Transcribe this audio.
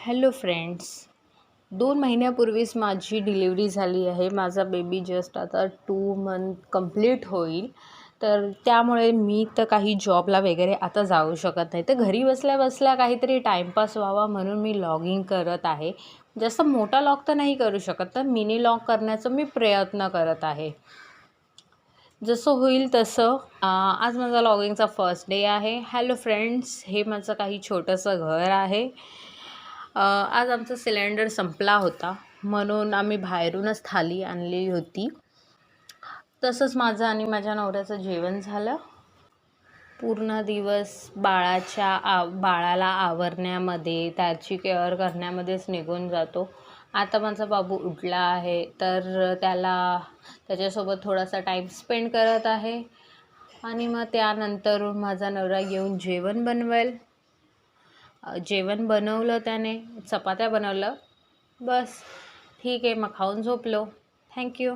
Hello friends, 2 महिन्यापूर्वीच माझी delivery झाली आहे. माझा बेबी जस्ट आता 2 मंथ कंप्लीट होईल. तर त्यामुळे मी तर काही जॉबला वगैरे आता जाऊ शकत नाही. तर घरी बसल्या बसल्या काहीतरी टाईमपास व्हावा म्हणून मी लॉगिंग करत आहे. जसं मोठा लॉग तर नाही करू शकत, तर मिनी लॉग करण्याचा मी प्रयत्न करत आहे. जसं होईल तसं. आज माझा लॉगिंगचा फर्स्ट डे आहे. हॅलो फ्रेंड्स, हे माझं काही छोटंसं घर आहे. आज आमचा सिलेंडर संपला होता म्हणून आम्ही बाहेरूनच थाली आणली होती. तसंच माझं आणि माझ्या नवऱ्याचं जेवण झालं. पूर्ण दिवस बाळाला आवरण्यामध्ये, त्याची केअर करण्यामध्येच निघून जातो. आता माझा बाबू उठला आहे, तर त्याच्यासोबत थोडासा टाईम स्पेंड करत आहे. आणि मग त्यानंतर माझा नवरा येऊन जेवण बनवेल. जेवण बनवलं त्याने, चपात्या बनवलं, बस ठीक आहे. मग खाऊन झोपलो. थँक्यू.